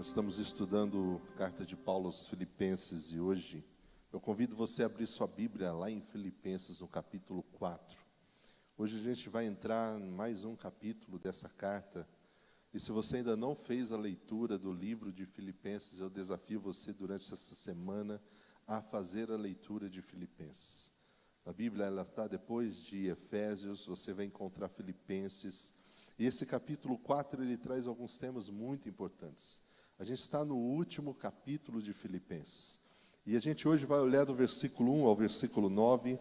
Nós estamos estudando a carta de Paulo aos Filipenses e hoje eu convido você a abrir sua Bíblia lá em Filipenses, no capítulo 4. Hoje a gente vai entrar em mais um capítulo dessa carta. E se você ainda não fez a leitura do livro de Filipenses, eu desafio você durante essa semana a fazer a leitura de Filipenses. A Bíblia ela está depois de Efésios, você vai encontrar Filipenses. E esse capítulo 4 ele traz alguns temas muito importantes. A gente está no último capítulo de Filipenses. E a gente hoje vai olhar do versículo 1 ao versículo 9,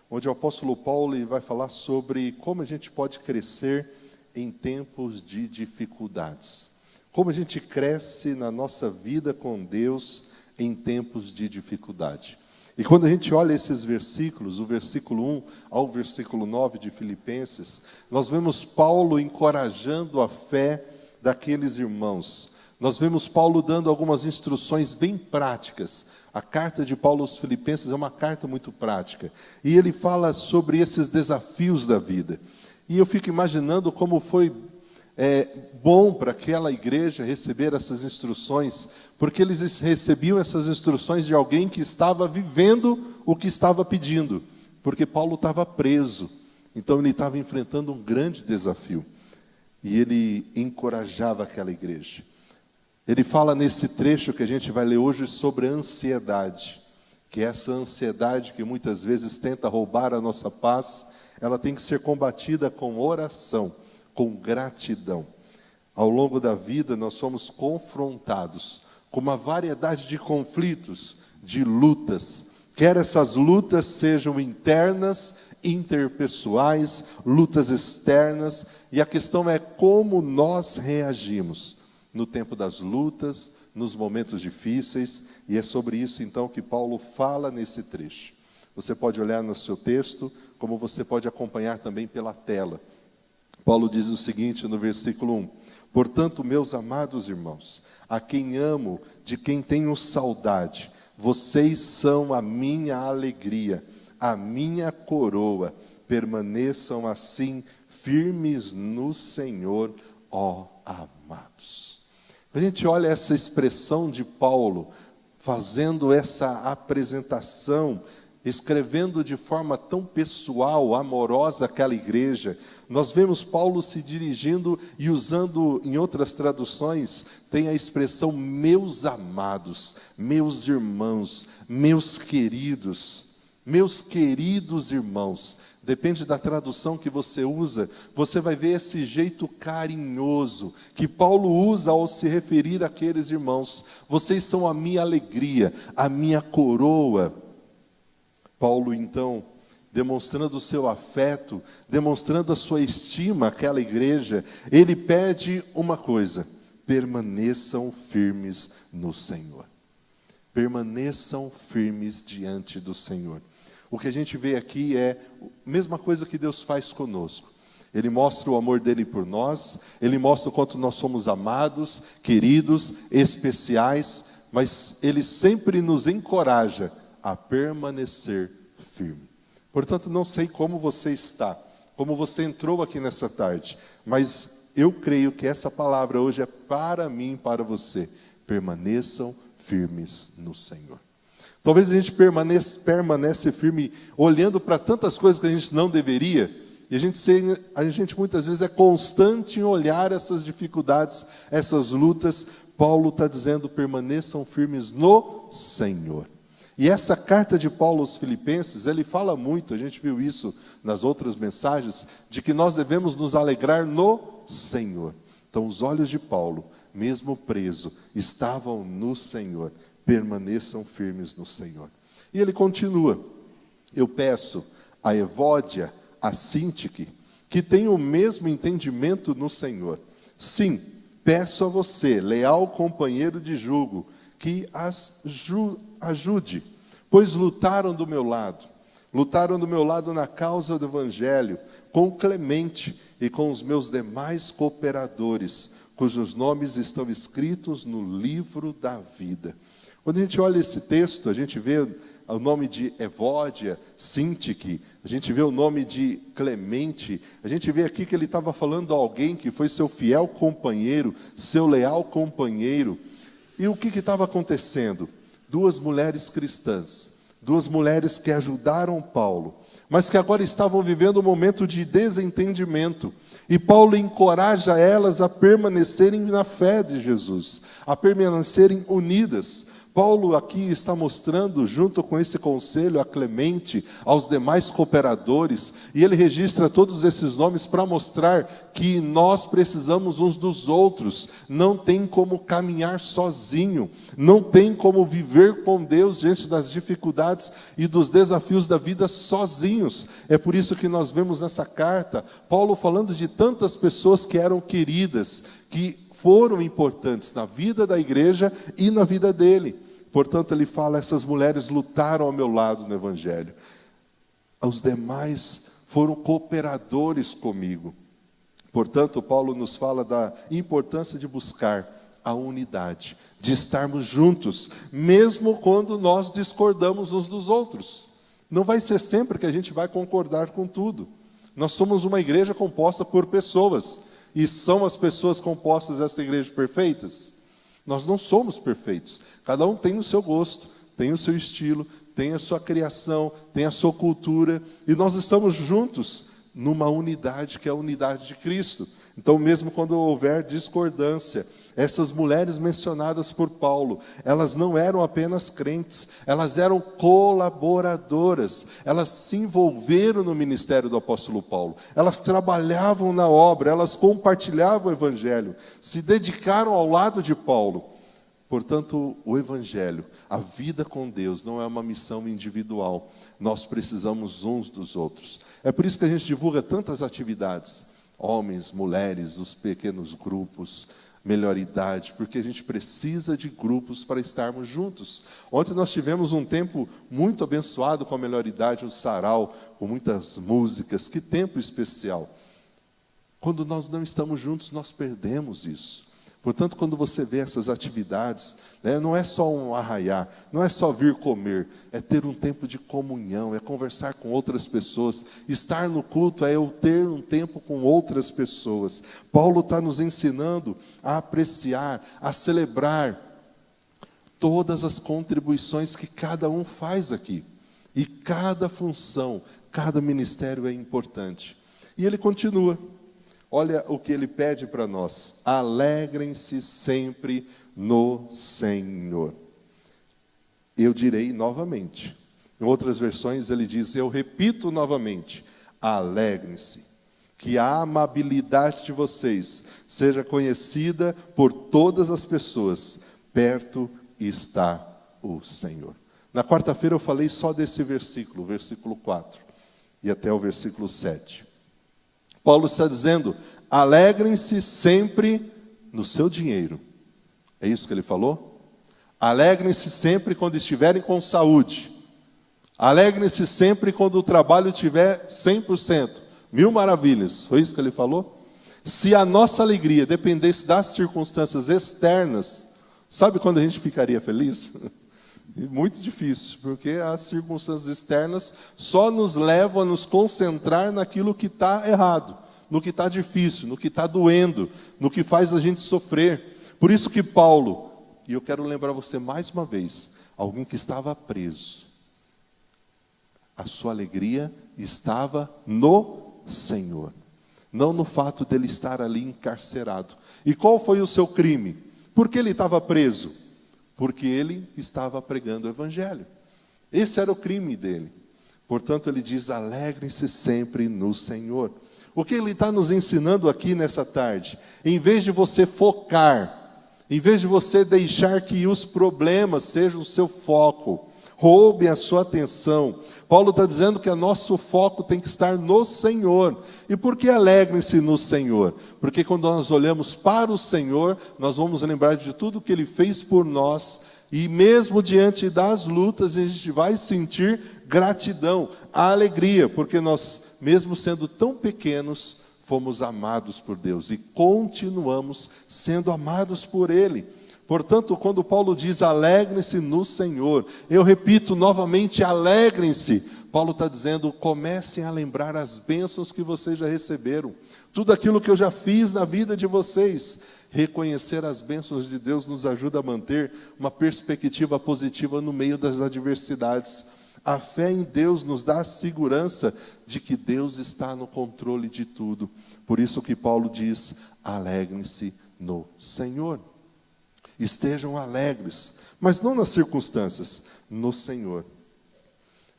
onde o apóstolo Paulo ele vai falar sobre como a gente pode crescer em tempos de dificuldades. Como a gente cresce na nossa vida com Deus em tempos de dificuldade. E quando a gente olha esses versículos, o versículo 1 ao versículo 9 de Filipenses, nós vemos Paulo encorajando a fé daqueles irmãos. Nós vemos Paulo dando algumas instruções bem práticas. A carta de Paulo aos Filipenses é uma carta muito prática. E ele fala sobre esses desafios da vida. E eu fico imaginando como foi bom para aquela igreja receber essas instruções, porque eles recebiam essas instruções de alguém que estava vivendo o que estava pedindo, porque Paulo estava preso, então ele estava enfrentando um grande desafio, e ele encorajava aquela igreja. Ele fala nesse trecho que a gente vai ler hoje sobre a ansiedade, que é essa ansiedade que muitas vezes tenta roubar a nossa paz, ela tem que ser combatida com oração, com gratidão. Ao longo da vida nós somos confrontados com uma variedade de conflitos, de lutas, quer essas lutas sejam internas, interpessoais, lutas externas, e a questão é como nós reagimos no tempo das lutas, nos momentos difíceis, e é sobre isso então que Paulo fala nesse trecho. Você pode olhar no seu texto, como você pode acompanhar também pela tela. Paulo diz o seguinte no versículo 1: portanto, meus amados irmãos, a quem amo, de quem tenho saudade, vocês são a minha alegria, a minha coroa, permaneçam assim firmes no Senhor, ó amados. A gente olha essa expressão de Paulo, fazendo essa apresentação, escrevendo de forma tão pessoal, amorosa aquela igreja, nós vemos Paulo se dirigindo e usando, em outras traduções, tem a expressão meus amados, meus irmãos, meus queridos irmãos. Depende da tradução que você usa, você vai ver esse jeito carinhoso que Paulo usa ao se referir àqueles irmãos. Vocês são a minha alegria, a minha coroa. Paulo, então, demonstrando o seu afeto, demonstrando a sua estima àquela igreja, ele pede uma coisa: permaneçam firmes no Senhor. Permaneçam firmes diante do Senhor. O que a gente vê aqui é a mesma coisa que Deus faz conosco. Ele mostra o amor dele por nós, ele mostra o quanto nós somos amados, queridos, especiais, mas ele sempre nos encoraja a permanecer firme. Portanto, não sei como você está, como você entrou aqui nessa tarde, mas eu creio que essa palavra hoje é para mim e para você. Permaneçam firmes no Senhor. Talvez a gente permanece firme olhando para tantas coisas que a gente não deveria, e a gente muitas vezes é constante em olhar essas dificuldades, essas lutas. Paulo está dizendo: permaneçam firmes no Senhor. E essa carta de Paulo aos Filipenses, ele fala muito, a gente viu isso nas outras mensagens, de que nós devemos nos alegrar no Senhor. Então os olhos de Paulo, mesmo preso, estavam no Senhor. Permaneçam firmes no Senhor. E ele continua: eu peço a Evódia, a Sintique, que tenham o mesmo entendimento no Senhor. Sim, peço a você, leal companheiro de jugo, que as ajude, pois lutaram do meu lado na causa do Evangelho, com Clemente e com os meus demais cooperadores, cujos nomes estão escritos no livro da vida. Quando a gente olha esse texto, a gente vê o nome de Evódia, Sintique, a gente vê o nome de Clemente, a gente vê aqui que ele estava falando de alguém que foi seu fiel companheiro, seu leal companheiro. E o que estava acontecendo? Duas mulheres cristãs, duas mulheres que ajudaram Paulo, mas que agora estavam vivendo um momento de desentendimento. E Paulo encoraja elas a permanecerem na fé de Jesus, a permanecerem unidas. Paulo aqui está mostrando, junto com esse conselho, a Clemente, aos demais cooperadores, e ele registra todos esses nomes para mostrar que nós precisamos uns dos outros, não tem como caminhar sozinho, não tem como viver com Deus diante das dificuldades e dos desafios da vida sozinhos. É por isso que nós vemos nessa carta, Paulo falando de tantas pessoas que eram queridas, que foram importantes na vida da igreja e na vida dele. Portanto, ele fala, essas mulheres lutaram ao meu lado no Evangelho. Os demais foram cooperadores comigo. Portanto, Paulo nos fala da importância de buscar a unidade, de estarmos juntos, mesmo quando nós discordamos uns dos outros. Não vai ser sempre que a gente vai concordar com tudo. Nós somos uma igreja composta por pessoas. E são as pessoas compostas dessa igreja perfeitas? Nós não somos perfeitos. Cada um tem o seu gosto, tem o seu estilo, tem a sua criação, tem a sua cultura. E nós estamos juntos numa unidade que é a unidade de Cristo. Então, mesmo quando houver discordância, essas mulheres mencionadas por Paulo, elas não eram apenas crentes, elas eram colaboradoras, elas se envolveram no ministério do apóstolo Paulo, elas trabalhavam na obra, elas compartilhavam o evangelho, se dedicaram ao lado de Paulo. Portanto, o evangelho, a vida com Deus, não é uma missão individual, nós precisamos uns dos outros. É por isso que a gente divulga tantas atividades, homens, mulheres, os pequenos grupos, melhor idade, porque a gente precisa de grupos para estarmos juntos. Ontem nós tivemos um tempo muito abençoado com a melhor idade, um sarau, com muitas músicas, que tempo especial. Quando nós não estamos juntos, nós perdemos isso. Portanto, quando você vê essas atividades, não é só um arraiar, não é só vir comer, é ter um tempo de comunhão, é conversar com outras pessoas. Estar no culto é eu ter um tempo com outras pessoas. Paulo está nos ensinando a apreciar, a celebrar todas as contribuições que cada um faz aqui. E cada função, cada ministério é importante. E ele continua. Olha o que ele pede para nós: alegrem-se sempre no Senhor. Eu direi novamente. Em outras versões ele diz, eu repito novamente, alegrem-se. Que a amabilidade de vocês seja conhecida por todas as pessoas. Perto está o Senhor. Na quarta-feira eu falei só desse versículo, versículo 4, e até o versículo 7. Paulo está dizendo, alegrem-se sempre no seu dinheiro. É isso que ele falou? Alegrem-se sempre quando estiverem com saúde. Alegrem-se sempre quando o trabalho estiver 100%. 1000 maravilhas. Foi isso que ele falou? Se a nossa alegria dependesse das circunstâncias externas, sabe quando a gente ficaria feliz? Muito difícil, porque as circunstâncias externas só nos levam a nos concentrar naquilo que está errado, no que está difícil, no que está doendo, no que faz a gente sofrer. Por isso que Paulo, e eu quero lembrar você mais uma vez, alguém que estava preso, a sua alegria estava no Senhor, não no fato dele estar ali encarcerado. E qual foi o seu crime? Por que ele estava preso? Porque ele estava pregando o evangelho. Esse era o crime dele. Portanto, ele diz, alegrem-se sempre no Senhor. O que ele está nos ensinando aqui nessa tarde? Em vez de você focar, em vez de você deixar que os problemas sejam o seu foco, roubem a sua atenção, Paulo está dizendo que o nosso foco tem que estar no Senhor. E por que alegrem-se no Senhor? Porque quando nós olhamos para o Senhor, nós vamos lembrar de tudo que Ele fez por nós, e mesmo diante das lutas, a gente vai sentir gratidão, alegria, porque nós, mesmo sendo tão pequenos, fomos amados por Deus e continuamos sendo amados por Ele. Portanto, quando Paulo diz alegrem-se no Senhor, eu repito novamente, alegrem-se. Paulo está dizendo, comecem a lembrar as bênçãos que vocês já receberam, tudo aquilo que eu já fiz na vida de vocês. Reconhecer as bênçãos de Deus nos ajuda a manter uma perspectiva positiva no meio das adversidades. A fé em Deus nos dá a segurança de que Deus está no controle de tudo. Por isso que Paulo diz: alegrem-se no Senhor. Estejam alegres, mas não nas circunstâncias, no Senhor.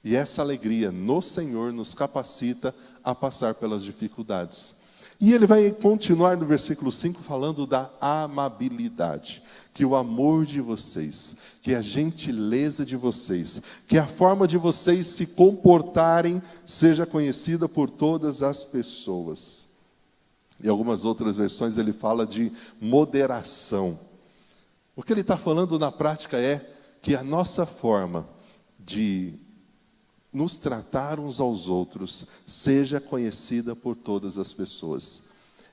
E essa alegria no Senhor nos capacita a passar pelas dificuldades. E ele vai continuar no versículo 5 falando da amabilidade. Que o amor de vocês, que a gentileza de vocês, que a forma de vocês se comportarem seja conhecida por todas as pessoas. Em algumas outras versões ele fala de moderação. O que ele está falando na prática é que a nossa forma de nos tratar uns aos outros seja conhecida por todas as pessoas.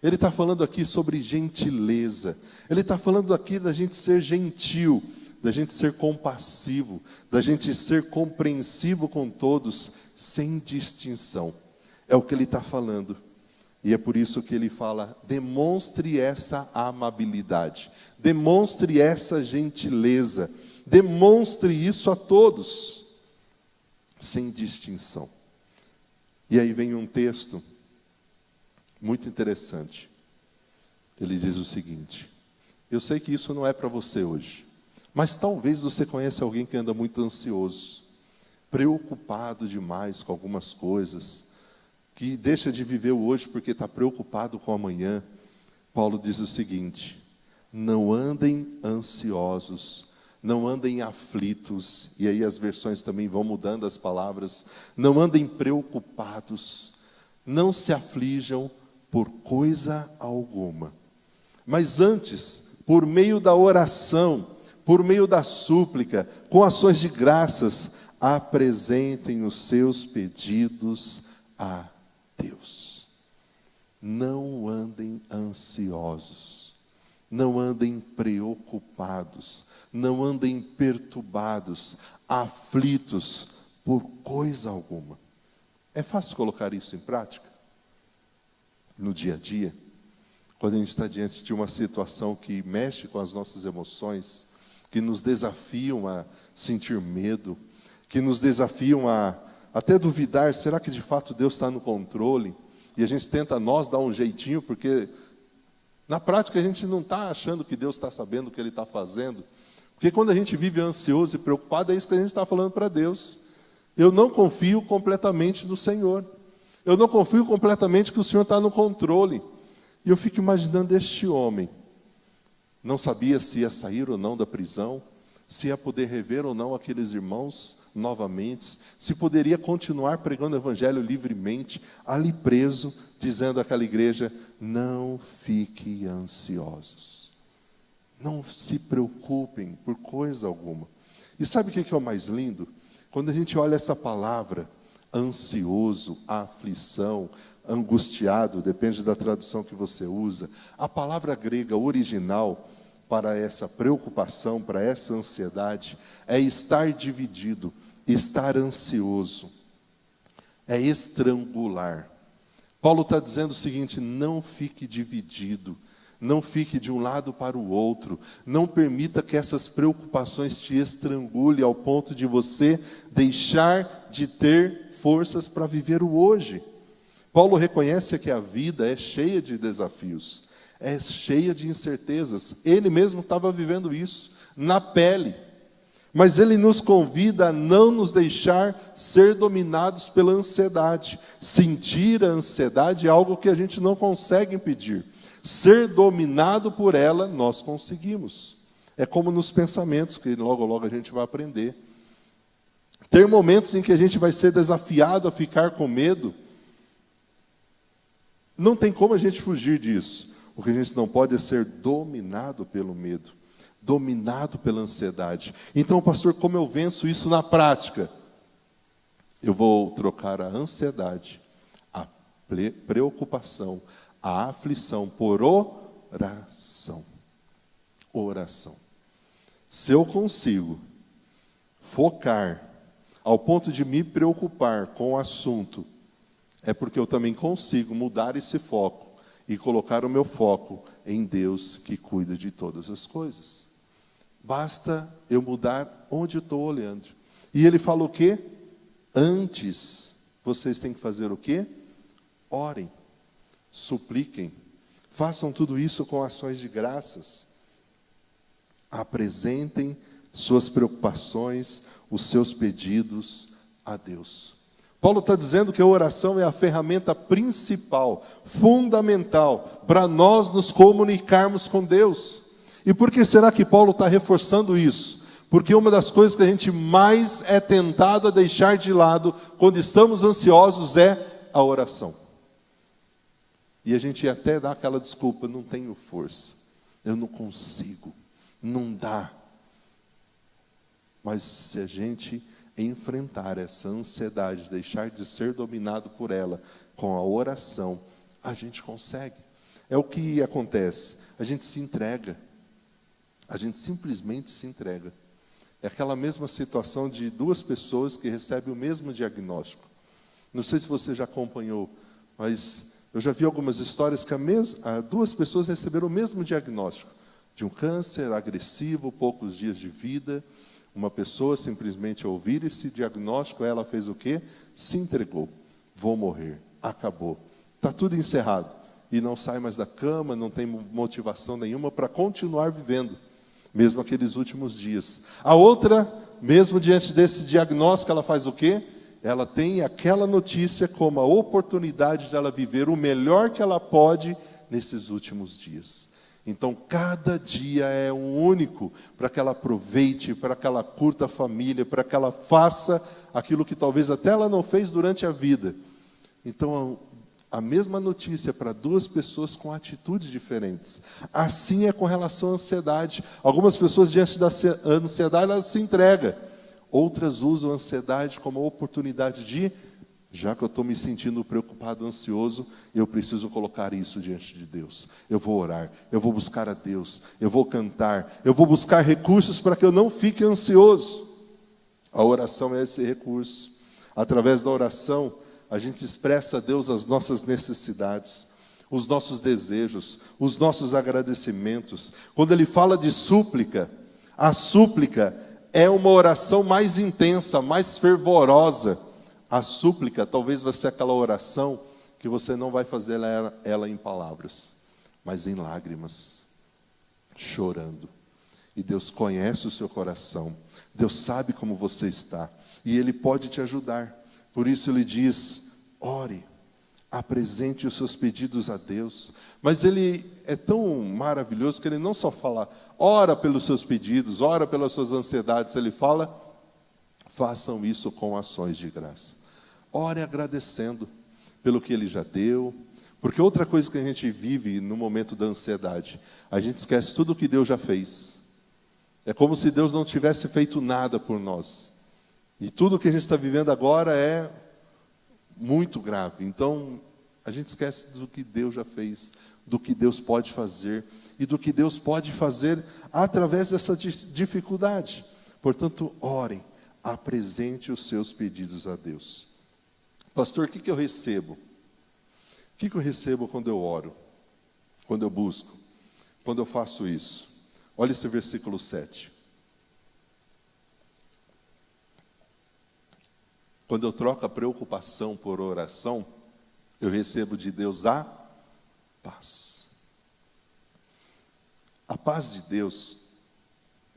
Ele está falando aqui sobre gentileza. Ele está falando aqui da gente ser gentil, da gente ser compassivo, da gente ser compreensivo com todos, sem distinção. É o que ele está falando. E é por isso que ele fala: demonstre essa amabilidade, demonstre essa gentileza, demonstre isso a todos, sem distinção. E aí vem um texto muito interessante. Ele diz o seguinte: eu sei que isso não é para você hoje, mas talvez você conheça alguém que anda muito ansioso, preocupado demais com algumas coisas, que deixa de viver o hoje porque está preocupado com o amanhã. Paulo diz o seguinte: não andem ansiosos, não andem aflitos, e aí as versões também vão mudando as palavras, não andem preocupados, não se aflijam por coisa alguma, mas antes, por meio da oração, por meio da súplica, com ações de graças, apresentem os seus pedidos a Deus. Não andem ansiosos, não andem preocupados, não andem perturbados, aflitos por coisa alguma. É fácil colocar isso em prática? No dia a dia? Quando a gente está diante de uma situação que mexe com as nossas emoções, que nos desafiam a sentir medo, que nos desafiam a até duvidar: será que de fato Deus está no controle? E a gente tenta nós dar um jeitinho, porque na prática a gente não está achando que Deus está sabendo o que Ele está fazendo. Porque quando a gente vive ansioso e preocupado, é isso que a gente está falando para Deus: eu não confio completamente no Senhor, eu não confio completamente que o Senhor está no controle. E eu fico imaginando este homem, não sabia se ia sair ou não da prisão, se ia poder rever ou não aqueles irmãos novamente, se poderia continuar pregando o evangelho livremente, ali preso, dizendo àquela igreja: não fiquem ansiosos, não se preocupem por coisa alguma. E sabe o que é o mais lindo? Quando a gente olha essa palavra, ansioso, aflição, angustiado, depende da tradução que você usa, a palavra grega original para essa preocupação, para essa ansiedade, é estar dividido, estar ansioso, é estrangular. Paulo está dizendo o seguinte: não fique dividido, não fique de um lado para o outro, não permita que essas preocupações te estrangulem ao ponto de você deixar de ter forças para viver o hoje. Paulo reconhece que a vida é cheia de desafios, é cheia de incertezas. Ele mesmo estava vivendo isso na pele. Mas ele nos convida a não nos deixar ser dominados pela ansiedade. Sentir a ansiedade é algo que a gente não consegue impedir. Ser dominado por ela, nós conseguimos. É como nos pensamentos, que logo logo a gente vai aprender. Ter momentos em que a gente vai ser desafiado a ficar com medo, não tem como a gente fugir disso. O que a gente não pode é ser dominado pelo medo, dominado pela ansiedade. Então, pastor, como eu venço isso na prática? Eu vou trocar a ansiedade, a preocupação, a aflição por oração. Oração. Se eu consigo focar ao ponto de me preocupar com o assunto, é porque eu também consigo mudar esse foco e colocar o meu foco em Deus que cuida de todas as coisas. Basta eu mudar onde eu estou olhando. E ele fala o quê? Antes, vocês têm que fazer o quê? Orem, supliquem, façam tudo isso com ações de graças. Apresentem suas preocupações, os seus pedidos a Deus. Paulo está dizendo que a oração é a ferramenta principal, fundamental, para nós nos comunicarmos com Deus. E por que será que Paulo está reforçando isso? Porque uma das coisas que a gente mais é tentado a deixar de lado quando estamos ansiosos é a oração. E a gente até dá aquela desculpa: não tenho força, eu não consigo, não dá. Mas se a gente enfrentar essa ansiedade, deixar de ser dominado por ela com a oração, a gente consegue. É o que acontece, a gente se entrega, a gente simplesmente se entrega. É aquela mesma situação de duas pessoas que recebem o mesmo diagnóstico. Não sei se você já acompanhou, mas eu já vi algumas histórias que duas pessoas receberam o mesmo diagnóstico, de um câncer agressivo, poucos dias de vida. Uma pessoa simplesmente ao ouvir esse diagnóstico, ela fez o quê? Se entregou. Vou morrer. Acabou. Está tudo encerrado. E não sai mais da cama, não tem motivação nenhuma para continuar vivendo, mesmo aqueles últimos dias. A outra, mesmo diante desse diagnóstico, ela faz o quê? Ela tem aquela notícia como a oportunidade de ela viver o melhor que ela pode nesses últimos dias. Então, cada dia é um único para que ela aproveite, para que ela curta a família, para que ela faça aquilo que talvez até ela não fez durante a vida. Então, a mesma notícia para duas pessoas com atitudes diferentes. Assim é com relação à ansiedade. Algumas pessoas, diante da ansiedade, elas se entregam. Outras usam a ansiedade como oportunidade de: já que eu estou me sentindo preocupado, ansioso, eu preciso colocar isso diante de Deus. Eu vou orar, eu vou buscar a Deus, eu vou cantar, eu vou buscar recursos para que eu não fique ansioso. A oração é esse recurso. Através da oração, a gente expressa a Deus as nossas necessidades, os nossos desejos, os nossos agradecimentos. Quando ele fala de súplica, a súplica é uma oração mais intensa, mais fervorosa. A súplica talvez vai ser aquela oração que você não vai fazer ela em palavras, mas em lágrimas, chorando. E Deus conhece o seu coração, Deus sabe como você está, e Ele pode te ajudar. Por isso Ele diz: ore, apresente os seus pedidos a Deus. Mas Ele é tão maravilhoso que Ele não só fala, ora pelos seus pedidos, ora pelas suas ansiedades. Ele fala, façam isso com ações de graça. Ore agradecendo pelo que Ele já deu. Porque outra coisa que a gente vive no momento da ansiedade, a gente esquece tudo o que Deus já fez. É como se Deus não tivesse feito nada por nós. E tudo o que a gente está vivendo agora é muito grave. Então, a gente esquece do que Deus já fez, do que Deus pode fazer e do que Deus pode fazer através dessa dificuldade. Portanto, orem, apresente os seus pedidos a Deus. Pastor, o que eu recebo? O que eu recebo quando eu oro? Quando eu busco? Quando eu faço isso? Olha esse versículo 7. Quando eu troco a preocupação por oração, eu recebo de Deus a paz. A paz de Deus,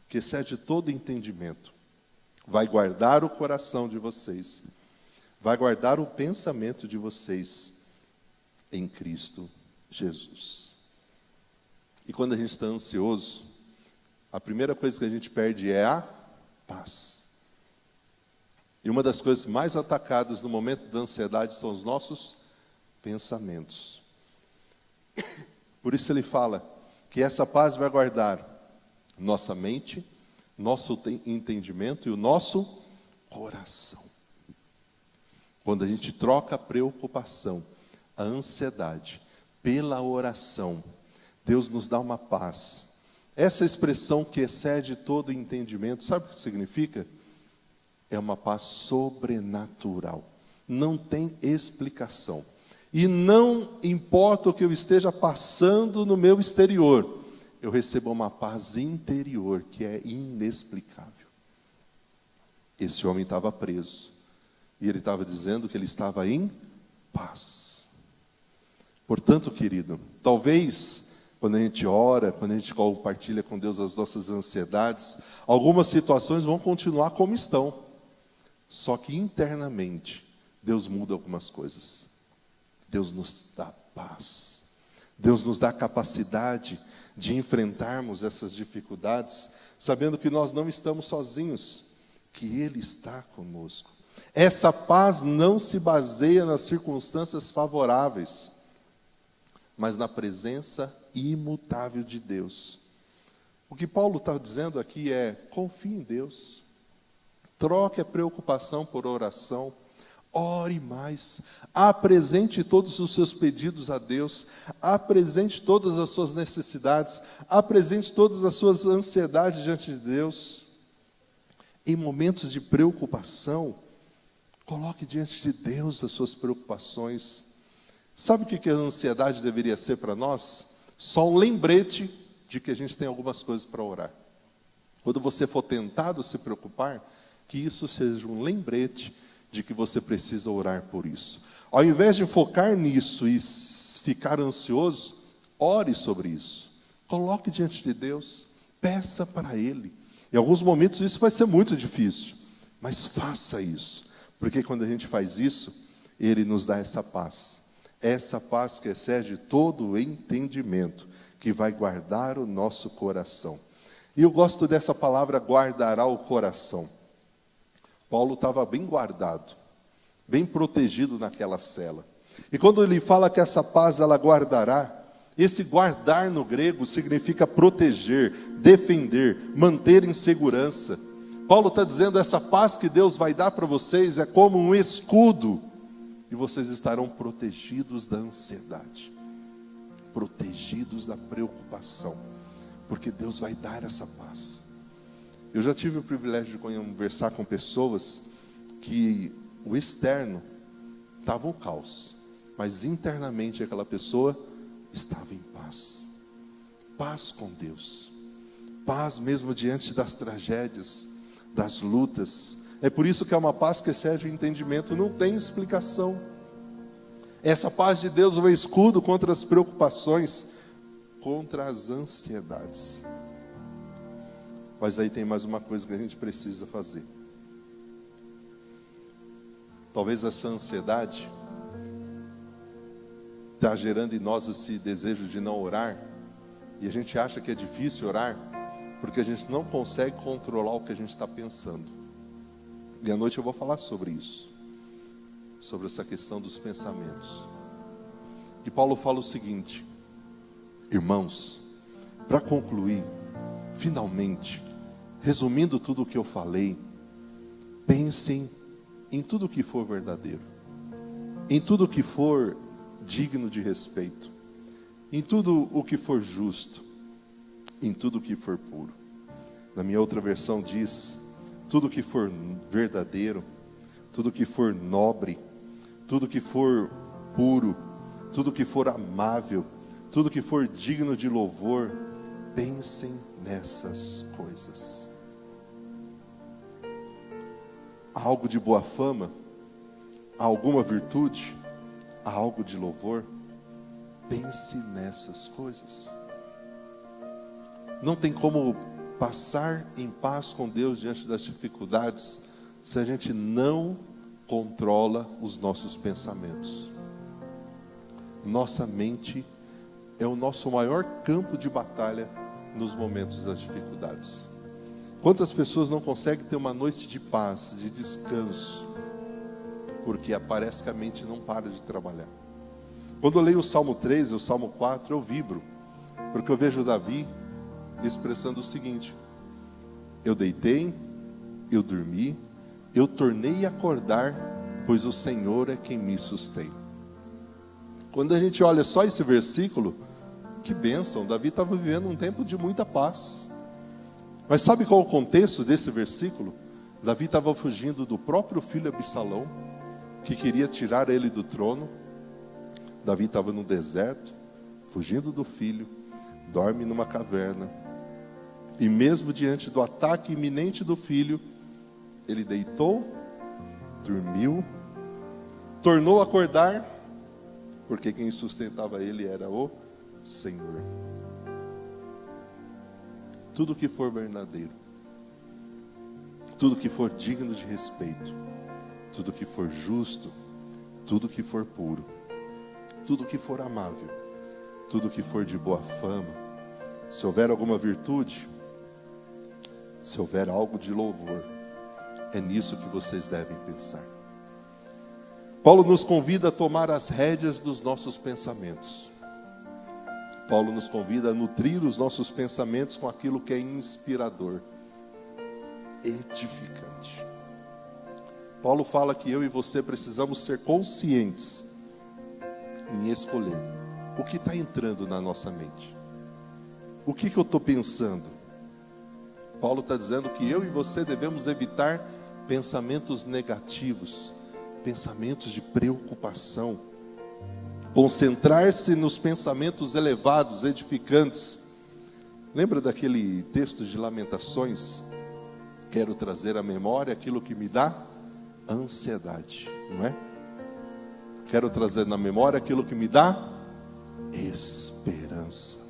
que excede todo entendimento, vai guardar o coração de vocês, vai guardar o pensamento de vocês em Cristo Jesus. E quando a gente está ansioso, a primeira coisa que a gente perde é a paz. E uma das coisas mais atacadas no momento da ansiedade são os nossos pensamentos. Por isso ele fala que essa paz vai guardar nossa mente, nosso entendimento e o nosso coração. Quando a gente troca a preocupação, a ansiedade, pela oração, Deus nos dá uma paz. Essa expressão que excede todo entendimento, sabe o que significa? É uma paz sobrenatural. Não tem explicação. e não importa o que eu esteja passando no meu exterior, eu recebo uma paz interior que é inexplicável. Esse homem estava preso, e ele estava dizendo que ele estava em paz. Portanto, querido, talvez quando a gente ora, quando a gente compartilha com Deus as nossas ansiedades, algumas situações vão continuar como estão. Só que internamente, Deus muda algumas coisas. Deus nos dá paz. Deus nos dá capacidade de enfrentarmos essas dificuldades, sabendo que nós não estamos sozinhos, que Ele está conosco. Essa paz não se baseia nas circunstâncias favoráveis, mas na presença imutável de Deus. O que Paulo está dizendo aqui é: confie em Deus, troque a preocupação por oração, ore mais, apresente todos os seus pedidos a Deus, apresente todas as suas necessidades, apresente todas as suas ansiedades diante de Deus. Em momentos de preocupação, coloque diante de Deus as suas preocupações. Sabe o que a ansiedade deveria ser para nós? Só um lembrete de que a gente tem algumas coisas para orar. Quando você for tentado a se preocupar, que isso seja um lembrete de que você precisa orar por isso. Ao invés de focar nisso e ficar ansioso, ore sobre isso. Coloque diante de Deus, peça para Ele. Em alguns momentos isso vai ser muito difícil, mas faça isso, porque quando a gente faz isso, Ele nos dá essa paz que excede todo o entendimento, que vai guardar o nosso coração. E eu gosto dessa palavra, guardará o coração. Paulo estava bem guardado, bem protegido naquela cela. E quando ele fala que essa paz ela guardará, esse guardar no grego significa proteger, defender, manter em segurança. Paulo está dizendo, essa paz que Deus vai dar para vocês é como um escudo, e vocês estarão protegidos da ansiedade, protegidos da preocupação, porque Deus vai dar essa paz. Eu já tive o privilégio de conversar com pessoas que o externo estava um caos, mas internamente aquela pessoa estava em paz. Paz com Deus, paz mesmo diante das tragédias, das lutas. É por isso que é uma paz que excede o entendimento, não tem explicação. Essa paz de Deus é um escudo contra as preocupações, contra as ansiedades. Mas aí tem mais uma coisa que a gente precisa fazer. Talvez essa ansiedade está gerando em nós esse desejo de não orar, e a gente acha que é difícil orar, porque a gente não consegue controlar o que a gente está pensando. E à noite eu vou falar sobre isso, sobre essa questão dos pensamentos. E Paulo fala o seguinte: irmãos, para concluir, finalmente, resumindo tudo o que eu falei, pensem em tudo o que for verdadeiro, em tudo o que for digno de respeito, em tudo o que for justo, em tudo o que for puro. Na minha outra versão diz, tudo o que for verdadeiro, tudo o que for nobre, tudo o que for puro, tudo o que for amável, tudo o que for digno de louvor, pensem nessas coisas. Há algo de boa fama? Há alguma virtude? Há algo de louvor? Pense nessas coisas. Não tem como passar em paz com Deus diante das dificuldades se a gente não controla os nossos pensamentos. Nossa mente é o nosso maior campo de batalha nos momentos das dificuldades. Quantas pessoas não conseguem ter uma noite de paz, de descanso, porque parece que a mente não para de trabalhar. Quando eu leio o Salmo 3 e o Salmo 4, eu vibro, porque eu vejo Davi expressando o seguinte: eu deitei, eu dormi, eu tornei a acordar, pois o Senhor é quem me sustém. Quando a gente olha só esse versículo, que bênção, Davi estava vivendo um tempo de muita paz. Mas sabe qual é o contexto desse versículo? Davi estava fugindo do próprio filho Absalão, que queria tirar ele do trono. Davi estava no deserto, fugindo do filho, dorme numa caverna. E mesmo diante do ataque iminente do filho, ele deitou, dormiu, tornou a acordar, porque quem sustentava ele era o Senhor. Tudo que for verdadeiro, tudo que for digno de respeito, tudo que for justo, tudo que for puro, tudo que for amável, tudo que for de boa fama, se houver alguma virtude, se houver algo de louvor, é nisso que vocês devem pensar. Paulo nos convida a tomar as rédeas dos nossos pensamentos. Paulo nos convida a nutrir os nossos pensamentos com aquilo que é inspirador, edificante. Paulo fala que eu e você precisamos ser conscientes em escolher o que está entrando na nossa mente. O que eu estou pensando? Paulo está dizendo que eu e você devemos evitar pensamentos negativos, pensamentos de preocupação, concentrar-se nos pensamentos elevados, edificantes. Lembra daquele texto de Lamentações? Quero trazer à memória aquilo que me dá ansiedade, não é? Quero trazer na memória aquilo que me dá esperança.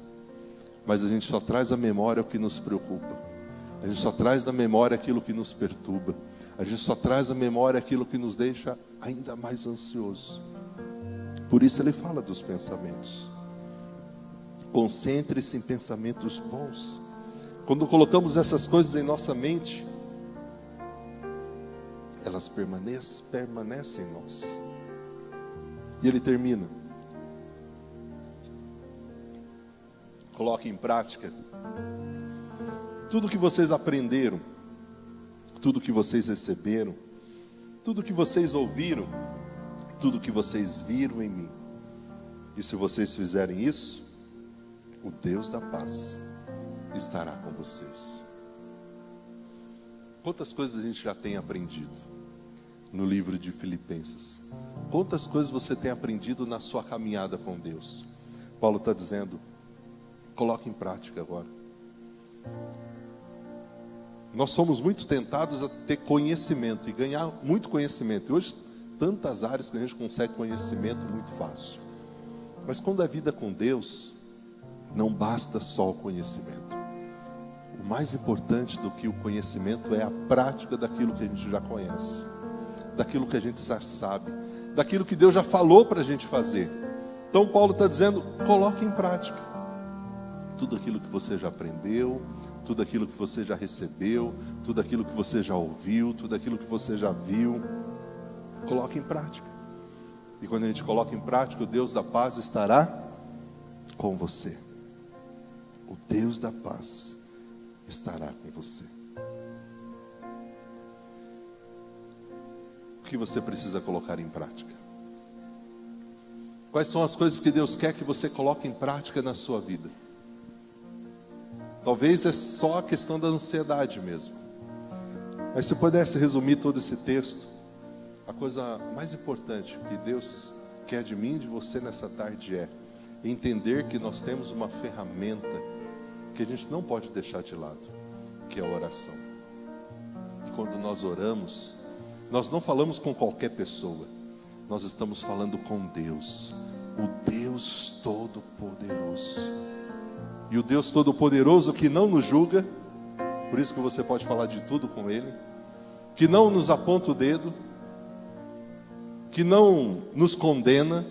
Mas a gente só traz à memória o que nos preocupa. A gente só traz na memória aquilo que nos perturba. A gente só traz à memória aquilo que nos deixa ainda mais ansioso. Por isso ele fala dos pensamentos. Concentre-se em pensamentos bons. Quando colocamos essas coisas em nossa mente, elas permanecem em nós. E ele termina. Coloque em prática tudo que vocês aprenderam, tudo que vocês receberam, tudo que vocês ouviram, tudo que vocês viram em mim. E se vocês fizerem isso, o Deus da paz estará com vocês. Quantas coisas a gente já tem aprendido no livro de Filipenses? Quantas coisas você tem aprendido na sua caminhada com Deus? Paulo está dizendo, coloque em prática agora. Nós somos muito tentados a ter conhecimento e ganhar muito conhecimento. E hoje, tantas áreas que a gente consegue conhecimento muito fácil. Mas quando a vida com Deus, não basta só o conhecimento. O mais importante do que o conhecimento é a prática daquilo que a gente já conhece, daquilo que a gente já sabe, daquilo que Deus já falou para a gente fazer. Então Paulo está dizendo, coloque em prática tudo aquilo que você já aprendeu, tudo aquilo que você já recebeu, tudo aquilo que você já ouviu, tudo aquilo que você já viu. Coloque em prática. E quando a gente coloca em prática, o Deus da paz estará com você. O Deus da paz estará com você. O que você precisa colocar em prática? Quais são as coisas que Deus quer que você coloque em prática na sua vida? Talvez é só a questão da ansiedade mesmo. Mas se pudesse resumir todo esse texto, a coisa mais importante que Deus quer de mim e de você nessa tarde é entender que nós temos uma ferramenta que a gente não pode deixar de lado, que é a oração. E quando nós oramos, nós não falamos com qualquer pessoa, nós estamos falando com Deus, o Deus Todo-Poderoso. E o Deus Todo-Poderoso que não nos julga, por isso que você pode falar de tudo com Ele, que não nos aponta o dedo, que não nos condena,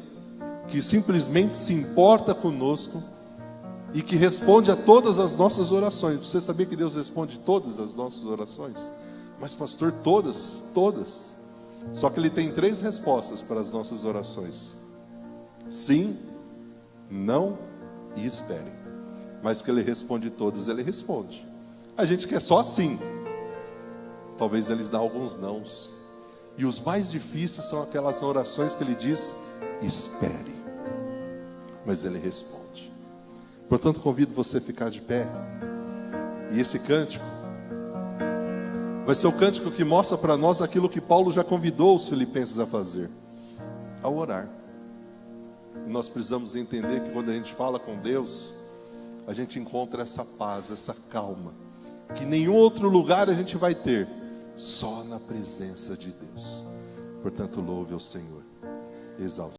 que simplesmente se importa conosco e que responde a todas as nossas orações. Você sabia que Deus responde todas as nossas orações? Mas pastor, todas. Só que Ele tem 3 respostas para as nossas orações: sim, não e espere. Mas que Ele responde todas, Ele responde. A gente quer só sim. Talvez Ele dê alguns nãos. E os mais difíceis são aquelas orações que Ele diz, espere. Mas Ele responde. Portanto, convido você a ficar de pé. E esse cântico vai ser o cântico que mostra para nós aquilo que Paulo já convidou os filipenses a fazer, ao orar. E nós precisamos entender que quando a gente fala com Deus, a gente encontra essa paz, essa calma, que em nenhum outro lugar a gente vai ter, só na presença de Deus. Portanto, louve ao Senhor, exalte.